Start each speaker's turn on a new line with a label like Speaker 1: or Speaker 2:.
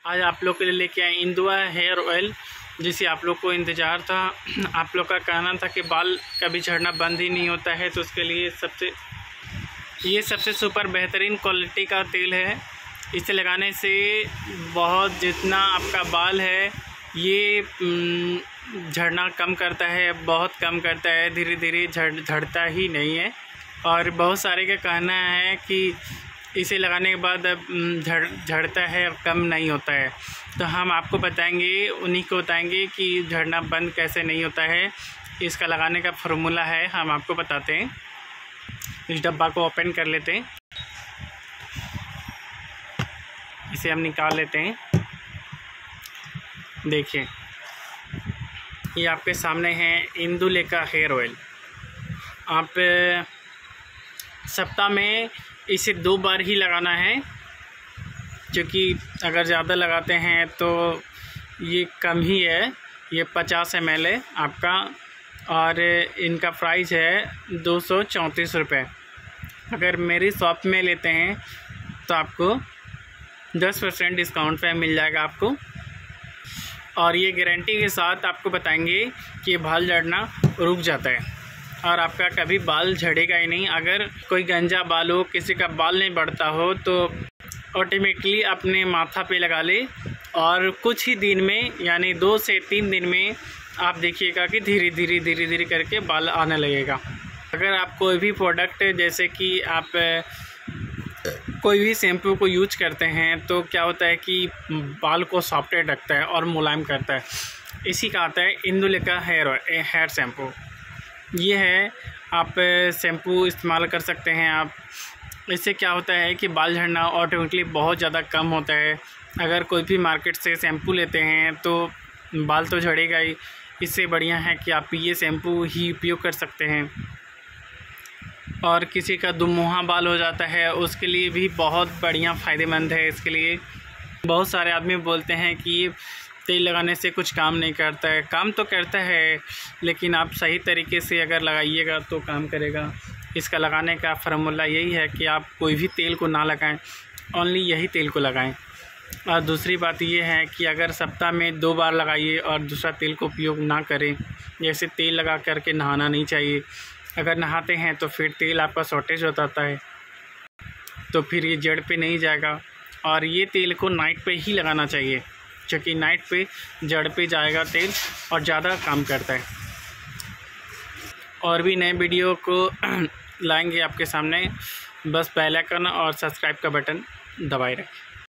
Speaker 1: आज आप लोग के लिए लेके आए इंदुआ हेयर ऑयल, जिसे आप लोग को इंतज़ार था। आप लोग का कहना था कि बाल कभी झड़ना बंद ही नहीं होता है, तो उसके लिए ये सबसे सुपर बेहतरीन क्वालिटी का तेल है। इसे लगाने से बहुत जितना आपका बाल है ये झड़ना कम करता है, बहुत कम करता है, धीरे धीरे झड़ता ही नहीं है। और बहुत सारे का कहना है कि इसे लगाने के बाद झड़ता है और कम नहीं होता है, तो हम आपको बताएंगे, उन्हीं को बताएंगे कि झड़ना बंद कैसे नहीं होता है। इसका लगाने का फार्मूला है, हम आपको बताते हैं। इस डब्बा को ओपन कर लेते हैं, इसे हम निकाल लेते हैं। देखिए, ये आपके सामने है इंदुलेखा हेयर ऑयल। आप सप्ताह में इसे 2 बार ही लगाना है, क्योंकि अगर ज़्यादा लगाते हैं तो ये कम ही है। ये 50 ml है आपका, और इनका प्राइस है 234 रुपये। अगर मेरी शॉप में लेते हैं तो आपको 10% डिस्काउंट पे मिल जाएगा आपको। और ये गारंटी के साथ आपको बताएंगे कि बाल झड़ना रुक जाता है और आपका कभी बाल झड़ेगा ही नहीं। अगर कोई गंजा बाल हो, किसी का बाल नहीं बढ़ता हो, तो ऑटोमेटिकली अपने माथा पे लगा ले और कुछ ही दिन में, यानी 2 से 3 दिन में आप देखिएगा कि धीरे धीरे करके बाल आने लगेगा। अगर आप कोई भी प्रोडक्ट, जैसे कि आप कोई भी शैम्पू को यूज करते हैं, तो क्या होता है कि बाल को सॉफ्टेड रखता है और मुलायम करता है। इसी का आता है इंदुलेखा हेयर शैम्पू। ये है, आप शैम्पू इस्तेमाल कर सकते हैं आप। इससे क्या होता है कि बाल झड़ना ऑटोमेटिकली बहुत ज़्यादा कम होता है। अगर कोई भी मार्केट से शैम्पू लेते हैं तो बाल तो झड़ेगा ही, इससे बढ़िया है कि आप ये शैम्पू ही उपयोग कर सकते हैं। और किसी का दुमुहा बाल हो जाता है, उसके लिए भी बहुत बढ़िया फ़ायदेमंद है। इसके लिए बहुत सारे आदमी बोलते हैं कि तेल लगाने से कुछ काम नहीं करता है। काम तो करता है, लेकिन आप सही तरीके से अगर लगाइएगा तो काम करेगा। इसका लगाने का फार्मूला यही है कि आप कोई भी तेल को ना लगाएं, ओनली यही तेल को लगाएं। और दूसरी बात ये है कि अगर सप्ताह में 2 बार लगाइए और दूसरा तेल को उपयोग ना करें। जैसे तेल लगा करके नहाना नहीं चाहिए। अगर नहाते हैं तो फिर तेल आपका शॉर्टेज हो जाता है, तो फिर ये जड़ पे नहीं जाएगा। और ये तेल को नाइट पे ही लगाना चाहिए, क्योंकि नाइट पे जड़ पे जाएगा तेल और ज़्यादा काम करता है। और भी नए वीडियो को लाएंगे आपके सामने, बस बेल आइकन और सब्सक्राइब का बटन दबाए रखें।